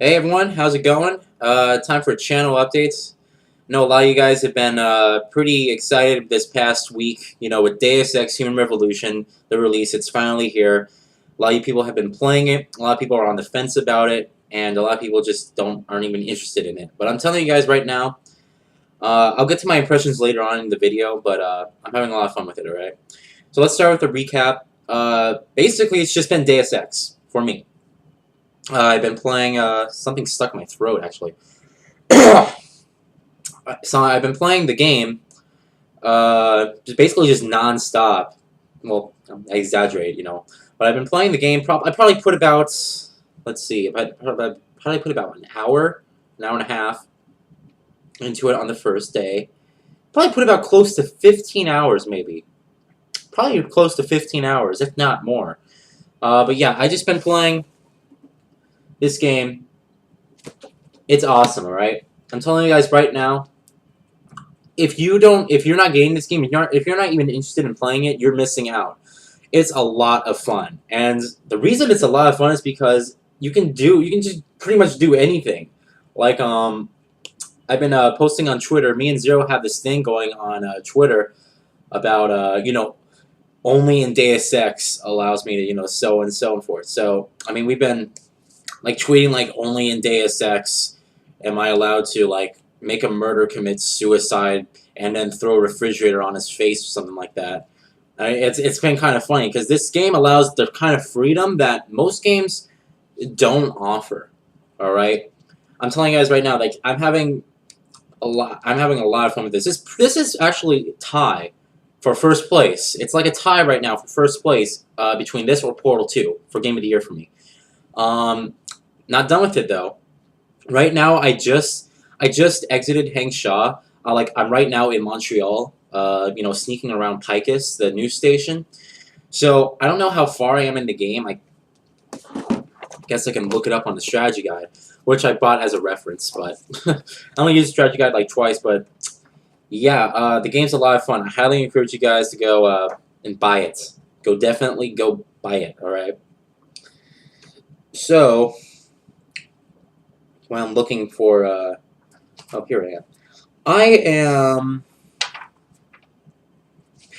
Hey everyone, how's it going? Time for channel updates. I know a lot of you guys have been pretty excited this past week, with Deus Ex Human Revolution, the release. It's finally here. A lot of you people have been playing it. A lot of people are on the fence about it, and a lot of people just aren't even interested in it. But I'm telling you guys right now, I'll get to my impressions later on in the video, but I'm having a lot of fun with it, alright? So let's start with the recap. Basically, it's just been Deus Ex for me. I've been playing, something stuck in my throat, actually. So I've been playing the game, just non-stop. Well, I exaggerate, But I've been playing the game, I probably put about, let's see, I probably put about an hour and a half into it on the first day. Probably put about close to 15 hours, maybe. Probably close to 15 hours, if not more. But yeah, I just been playing this game. It's awesome, alright? I'm telling you guys right now, if you're not getting this game, if you're not even interested in playing it, you're missing out. It's a lot of fun. And the reason it's a lot of fun is because you can just pretty much do anything. Like, I've been posting on Twitter. Me and Zero have this thing going on Twitter about, only in Deus Ex allows me to, so and so forth. So, I mean, we've been, like, tweeting, like, only in Deus Ex am I allowed to, like, make a murder commit suicide and then throw a refrigerator on his face or something like that. It's been kind of funny because this game allows the kind of freedom that most games don't offer. All right, I'm telling you guys right now, like I'm having a lot of fun with this. This is actually a tie for first place. It's like a tie right now for first place between this or Portal 2 for Game of the Year for me. Not done with it though. Right now, I just exited Hang Shaw. I'm right now in Montreal. Sneaking around Picus, the news station. So I don't know how far I am in the game. I guess I can look it up on the strategy guide, which I bought as a reference. But I only used the strategy guide like twice. But yeah, the game's a lot of fun. I highly encourage you guys to go and buy it. Definitely go buy it. All right. So when I'm looking for, oh, here I am. I am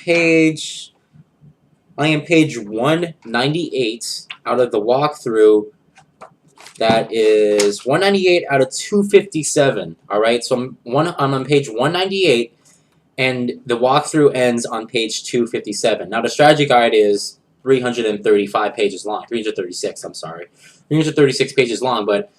page 198 out of the walkthrough. That is 198 out of 257. All right, so I'm on page 198, and the walkthrough ends on page 257. Now the strategy guide is 335 pages long. 336. I'm sorry, 336 pages long. But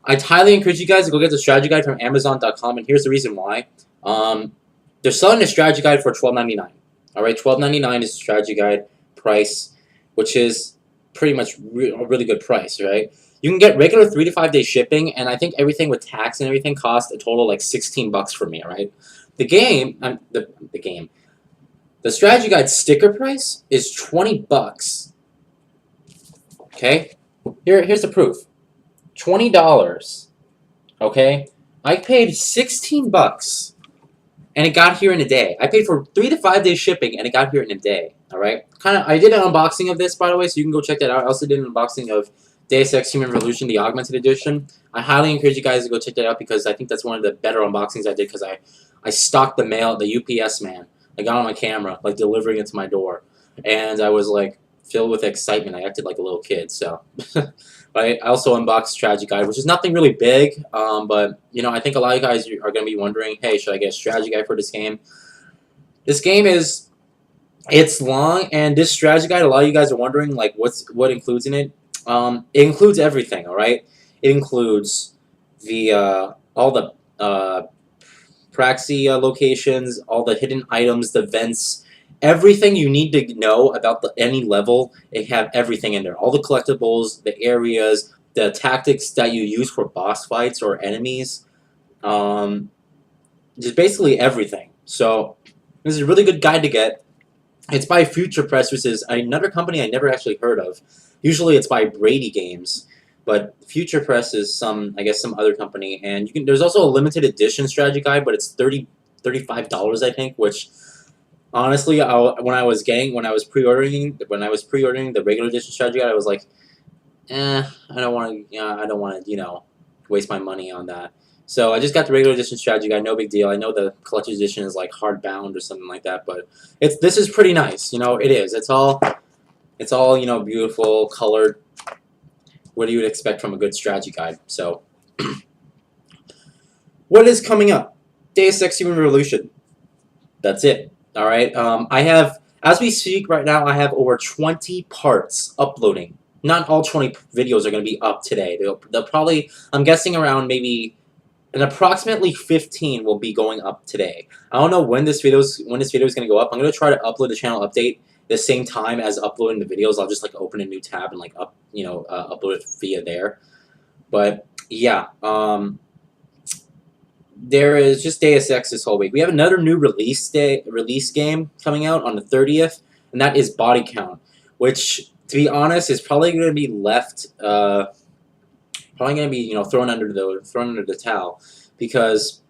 I'd highly encourage you guys to go get the strategy guide from Amazon.com, and here's the reason why. They're selling the strategy guide for $12.99. All right, $12.99 is the strategy guide price, which is pretty much a really good price, right? You can get regular 3 to 5 day shipping, and I think everything with tax and everything cost a total like $16 for me, all right? The strategy guide sticker price is $20. Okay, here's the proof. $20. Okay, I paid $16. And it got here in a day. I paid for 3 to 5 days shipping, and it got here in a day. All right. I did an unboxing of this, by the way, so you can go check that out. I also did an unboxing of Deus Ex Human Revolution, the Augmented Edition. I highly encourage you guys to go check that out because I think that's one of the better unboxings I did because I stalked the mail, the UPS man. I got on my camera, like delivering it to my door, and I was like filled with excitement. I acted like a little kid. So. I also unboxed Strategy Guide, which is nothing really big, but I think a lot of you guys are going to be wondering, hey, should I get a Strategy Guide for this game? This game it's long, and this Strategy Guide, a lot of you guys are wondering, like, what includes in it. It includes everything, all right? It includes all the Praxi locations, all the hidden items, the vents. Everything you need to know about any level, they have everything in there. All the collectibles, the areas, the tactics that you use for boss fights or enemies. Just basically everything. So this is a really good guide to get. It's by Future Press, which is another company I never actually heard of. Usually it's by Brady Games, but Future Press is some other company. And there's also a limited edition strategy guide, but it's $35, I think, which. Honestly, when I was pre-ordering the regular edition strategy guide, I was like, I don't want to, waste my money on that. So I just got the regular edition strategy guide, no big deal. I know the collector's edition is like hardbound or something like that, but this is pretty nice. You know, it is. It's all you know, beautiful, colored. What do you expect from a good strategy guide? So, what is coming up? Deus Ex Human Revolution. That's it. All right. I have, as we speak right now, I have over 20 parts uploading. Not all 20 videos are going to be up today. They'll probably, I'm guessing around maybe, and approximately 15 will be going up today. I don't know when this video is going to go up. I'm going to try to upload the channel update the same time as uploading the videos. I'll just like open a new tab and like upload it via there. But yeah, there is just Deus Ex this whole week. We have another new release game coming out on the 30th, and that is Body Count, which, to be honest, is probably going to be left, probably going to be thrown under the towel, because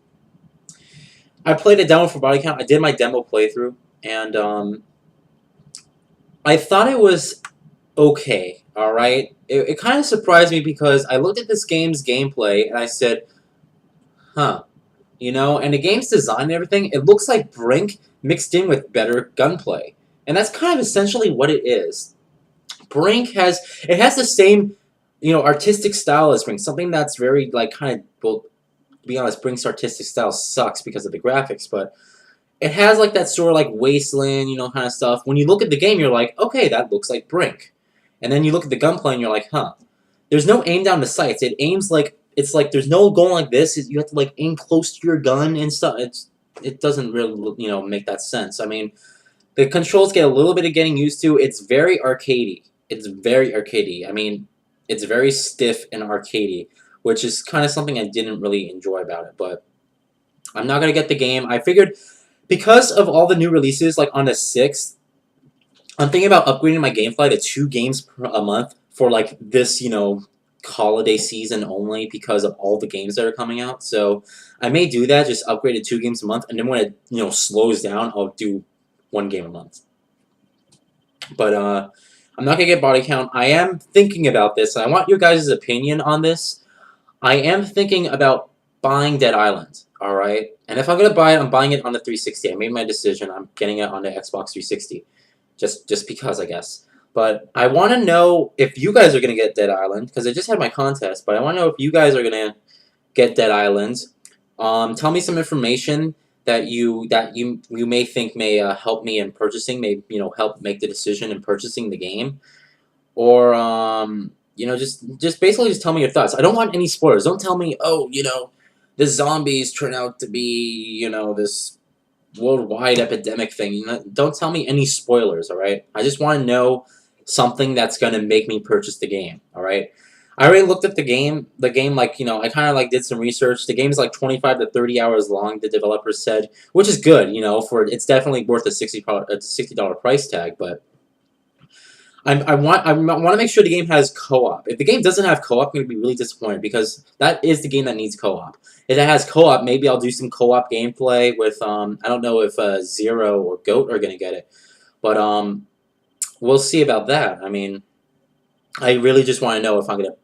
I played a demo for Body Count. I did my demo playthrough, and I thought it was okay. All right, it kind of surprised me because I looked at this game's gameplay and I said, huh. And the game's design and everything, it looks like Brink mixed in with better gunplay. And that's kind of essentially what it is. Brink has the same, artistic style as Brink. Something that's very, like, kind of, well, to be honest, Brink's artistic style sucks because of the graphics, but it has, like, that sort of, like, wasteland, kind of stuff. When you look at the game, you're like, okay, that looks like Brink. And then you look at the gunplay and you're like, huh. There's no aim down the sights. It aims like, it's like there's no going like this. You have to like aim close to your gun and stuff. It doesn't really make that sense. I mean, the controls get a little bit of getting used to. It's very arcadey. I mean, it's very stiff and arcadey, which is kind of something I didn't really enjoy about it. But I'm not gonna get the game. I figured because of all the new releases, like on the 6th, I'm thinking about upgrading my GameFly to 2 games a month for like this, holiday season only because of all the games that are coming out. So I may do that, just upgrade to 2 games a month, and then when it slows down, I'll do 1 game a month. But I'm not gonna get Body Count. I am thinking about this, and I want your guys' opinion on this. I am thinking about buying Dead Island. All right, and if I'm gonna buy it, I'm buying it on the 360. I made my decision. I'm getting it on the Xbox 360, just because, I guess. But I want to know if you guys are going to get Dead Island, because I just had my contest, but I want to know if you guys are going to get Dead Island. Tell me some information that you may think may help me in purchasing, may help make the decision in purchasing the game. Or just basically just tell me your thoughts. I don't want any spoilers. Don't tell me, oh, the zombies turn out to be, this worldwide epidemic thing. Don't tell me any spoilers, all right? I just want to know something that's going to make me purchase the game, all right? I already looked at the game, like, I kind of, like, did some research. The game is, like, 25 to 30 hours long, the developers said, which is good, for it's definitely worth a $60 price tag, but I want to make sure the game has co-op. If the game doesn't have co-op, I'm going to be really disappointed, because that is the game that needs co-op. If it has co-op, maybe I'll do some co-op gameplay with, I don't know if Zero or Goat are going to get it, but we'll see about that. I mean, I really just want to know if I'm going to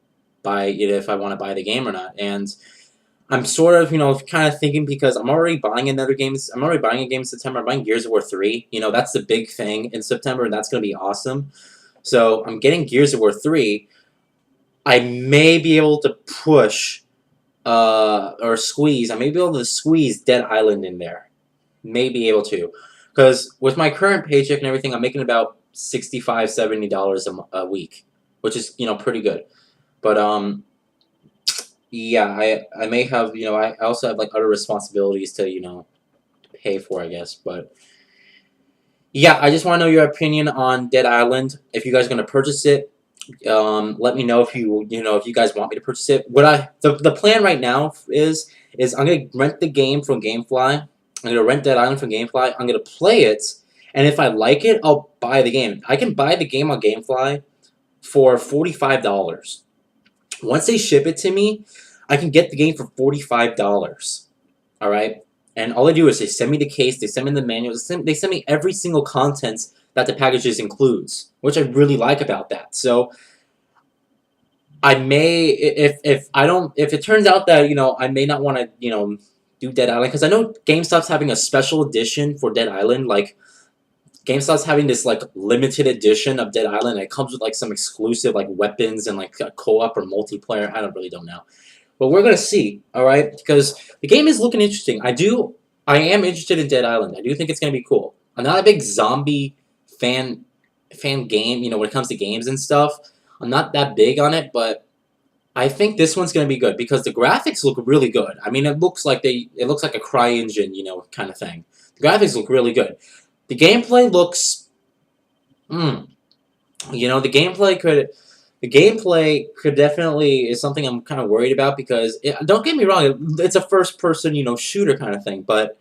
buy it, if I want to buy the game or not. And I'm sort of, kind of thinking, because I'm already buying another game. I'm already buying a game in September. I'm buying Gears of War 3. That's the big thing in September, and that's going to be awesome. So I'm getting Gears of War 3. I may be able to push or squeeze. I may be able to squeeze Dead Island in there. May be able to. Because with my current paycheck and everything, I'm making about $65, $70 a week, which is, pretty good. But, yeah, I may have, I also have, like, other responsibilities to, pay for, I guess. But, yeah, I just want to know your opinion on Dead Island. If you guys are going to purchase it, let me know if you guys want me to purchase it. The plan right now is I'm going to rent the game from GameFly. I'm going to rent Dead Island from GameFly. I'm going to play it, and if I like it, I'll buy the game. I can buy the game on GameFly for $45. Once they ship it to me, I can get the game for $45. All right? And all they do is they send me the case, they send me the manual, they send me every single content that the packages includes, which I really like about that. So I may if I don't if it turns out that I may not want to do Dead Island because I know GameStop's having a special edition for Dead Island. Like GameStop's having this like limited edition of Dead Island. It comes with like some exclusive like weapons and like a co-op or multiplayer. I don't know, but we're gonna see. All right, because the game is looking interesting. I am interested in Dead Island. I do think it's gonna be cool. I'm not a big zombie fan game. When it comes to games and stuff, I'm not that big on it, but I think this one's gonna be good because the graphics look really good. I mean, it looks like a CryEngine, kind of thing. The graphics look really good. The gameplay looks, mm, the gameplay could definitely is something I'm kind of worried about because don't get me wrong, it's a first person, shooter kind of thing, but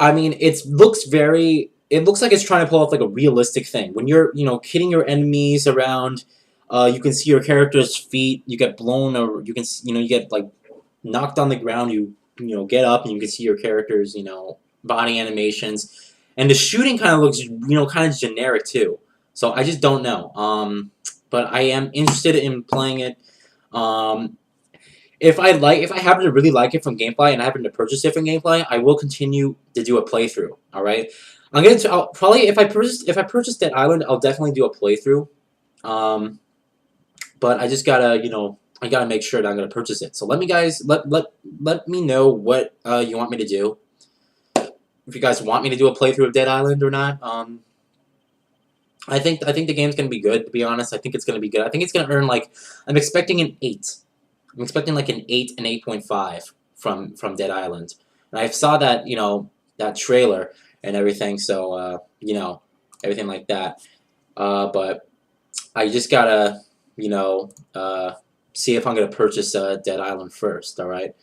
I mean, it looks like it's trying to pull off like a realistic thing. When you're, hitting your enemies around, you can see your character's feet. You get blown, or you can, you get like knocked on the ground. Get up and you can see your character's, body animations, and the shooting kind of looks, kind of generic too. So I just don't know. But I am interested in playing it. Um, if I happen to really like it from gameplay and I happen to purchase it from gameplay, I will continue to do a playthrough. All right, I'll probably if I purchase Dead Island, I'll definitely do a playthrough. Um, but I just gotta I gotta make sure that I'm gonna purchase it. So let me know what you want me to do. If you guys want me to do a playthrough of Dead Island or not. I think the game's gonna be good. To be honest, I think it's gonna be good. I think it's gonna earn like I'm expecting an 8. I'm expecting like an 8 and 8.5 from Dead Island. And I saw that that trailer and everything. So everything like that. But I just gotta see if I'm gonna purchase Dead Island first. All right.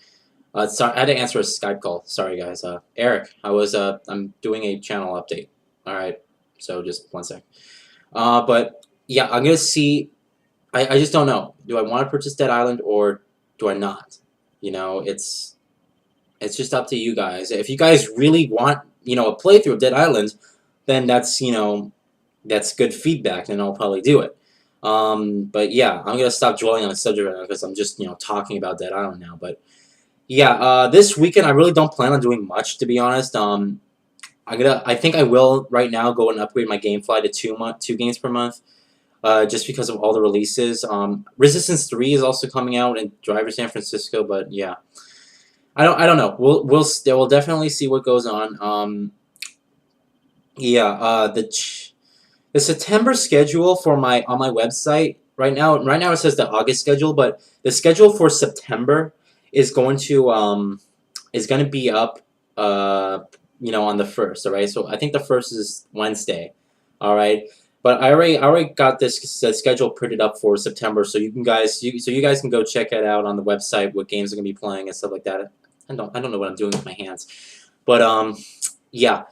Sorry, I had to answer a Skype call. Sorry guys. Eric, I'm doing a channel update. All right. So just one sec. But yeah, I'm gonna see. I just don't know. Do I want to purchase Dead Island or do I not? It's just up to you guys. If you guys really want a playthrough of Dead Island, then that's good feedback. Then I'll probably do it. But yeah, I'm gonna stop dwelling on the subject right now because I'm just talking about Dead Island now. But yeah, this weekend I really don't plan on doing much, to be honest. I think I will right now go and upgrade my GameFly to 2 games per month. Just because of all the releases. Resistance 3 is also coming out in Driver San Francisco, but yeah, I don't know. We'll definitely see what goes on. Yeah, the September schedule for on my website right now it says the August schedule, but the schedule for September is going to be up on the 1st. All right, so I think the 1st is Wednesday. All right. But I already got this schedule printed up for September, so you guys can go check it out on the website. What games are gonna be playing and stuff like that. I don't know what I'm doing with my hands, but yeah,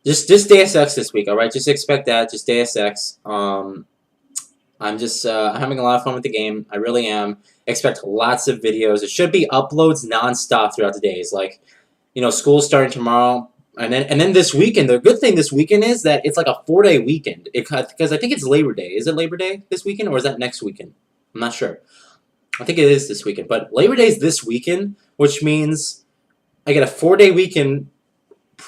just Deus Ex this week. All right, just expect that. Just Deus Ex. I'm just having a lot of fun with the game. I really am. Expect lots of videos. It should be uploads nonstop throughout the days. Like, school's starting tomorrow. And then this weekend, the good thing this weekend is that it's like a 4-day weekend. Because I think it's Labor Day. Is it Labor Day this weekend or is that next weekend? I'm not sure. I think it is this weekend. But Labor Day is this weekend, which means I get a 4-day weekend,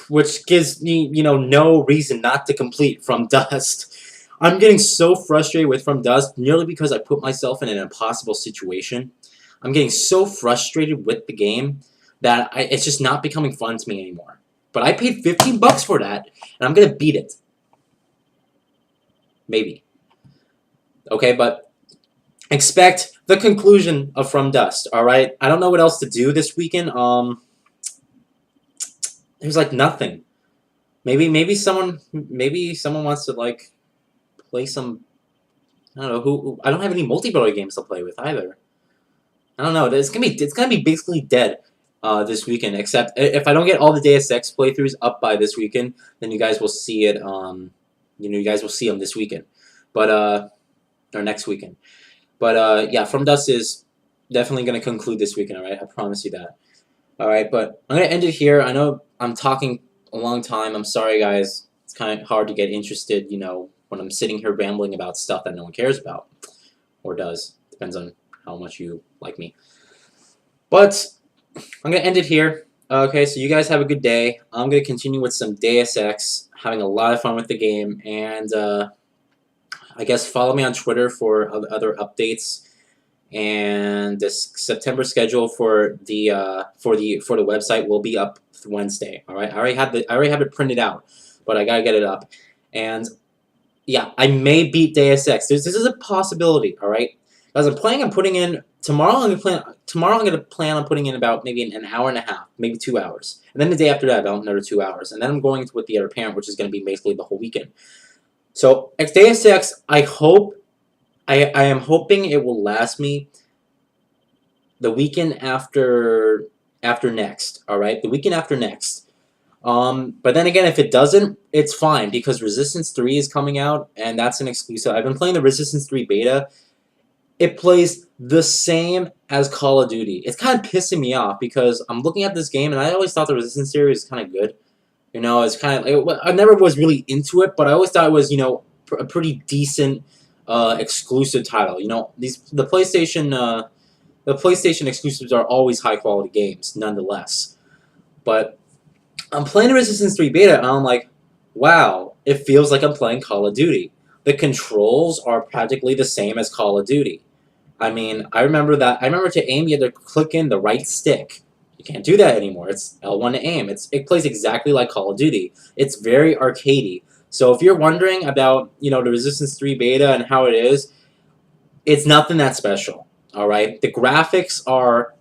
which gives me, no reason not to complete From Dust. I'm getting so frustrated with From Dust, nearly because I put myself in an impossible situation. I'm getting so frustrated with the game that it's just not becoming fun to me anymore. But I paid $15 for that, and I'm gonna beat it. Maybe. Okay, but expect the conclusion of From Dust. All right. I don't know what else to do this weekend. There's like nothing. Maybe someone wants to like play some. I don't know I don't have any multiplayer games to play with either. I don't know. It's gonna be basically dead. This weekend, except if I don't get all the Deus Ex playthroughs up by this weekend, then you guys will see it. You guys will see them this weekend, but or next weekend. But yeah, From Dust is definitely gonna conclude this weekend. All right, I promise you that. All right, but I'm gonna end it here. I know I'm talking a long time. I'm sorry, guys. It's kind of hard to get interested, when I'm sitting here rambling about stuff that no one cares about or does. Depends on how much you like me. But I'm gonna end it here. Okay, so you guys have a good day. I'm gonna continue with some Deus Ex, having a lot of fun with the game, and I guess follow me on Twitter for other updates. And this September schedule for the website will be up Wednesday. All right, I already have it printed out, but I gotta get it up. And yeah, I may beat Deus Ex. This is a possibility. All right, as I'm planning on putting in tomorrow. I'm gonna plan on putting in about maybe an hour and a half, maybe 2 hours, and then the day after that about another 2 hours, and then I'm going with the other parent, which is gonna be basically the whole weekend. So Deus Ex, I am hoping it will last me the weekend after next. All right, the weekend after next. But then again, if it doesn't, it's fine because Resistance 3 is coming out, and that's an exclusive. I've been playing the Resistance 3 beta. It plays the same as Call of Duty. It's kind of pissing me off because I'm looking at this game, and I always thought the Resistance series was kind of good. You know, it's kind of like, I never was really into it, but I always thought it was, you know, a pretty decent exclusive title. You know, the PlayStation exclusives are always high quality games, nonetheless. But I'm playing the Resistance 3 beta, and I'm like, wow, it feels like I'm playing Call of Duty. The controls are practically the same as Call of Duty. I mean, I remember to aim, you had to click in the right stick. You can't do that anymore. It's L1 to aim. It plays exactly like Call of Duty. It's very arcadey. So if you're wondering about, you know, the Resistance 3 beta and how it is, it's nothing that special. All right, the graphics are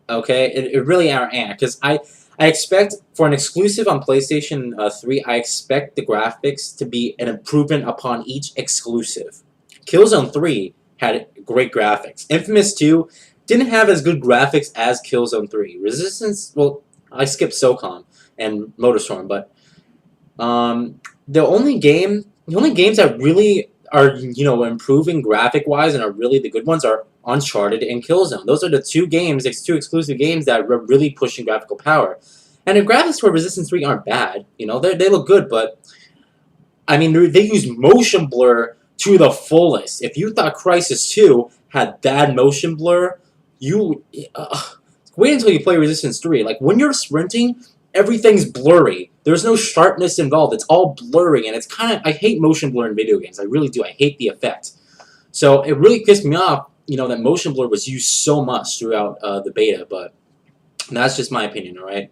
okay, it really are because I expect for an exclusive on PlayStation 3, I expect the graphics to be an improvement upon each exclusive. Killzone 3 had great graphics. Infamous 2 didn't have as good graphics as Killzone 3. Resistance, well, I skipped SOCOM and Motorstorm, but the only games that really are, you know, improving graphic-wise and are really the good ones are Uncharted and Killzone. Those are the two exclusive games that are really pushing graphical power. And the graphics for Resistance 3 aren't bad. You know, they look good, but I mean, they use motion blur to the fullest. If you thought Crysis 2 had bad motion blur, you wait until you play Resistance 3. Like, when you're sprinting, everything's blurry. There's no sharpness involved. It's all blurry, and it's kind of... I hate motion blur in video games. I really do. I hate the effect. So it really pissed me off, you know, that motion blur was used so much throughout the beta, but that's just my opinion, all right?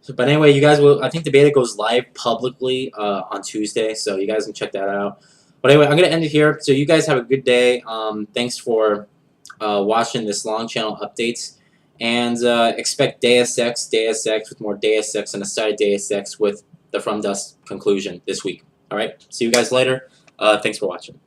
So, but anyway, you guys will... I think the beta goes live publicly on Tuesday, so you guys can check that out. But anyway, I'm going to end it here. So you guys have a good day. Thanks for watching this long channel updates. And expect Deus Ex with more Deus Ex and a side Deus Ex with the From Dust conclusion this week. Alright, see you guys later. Thanks for watching.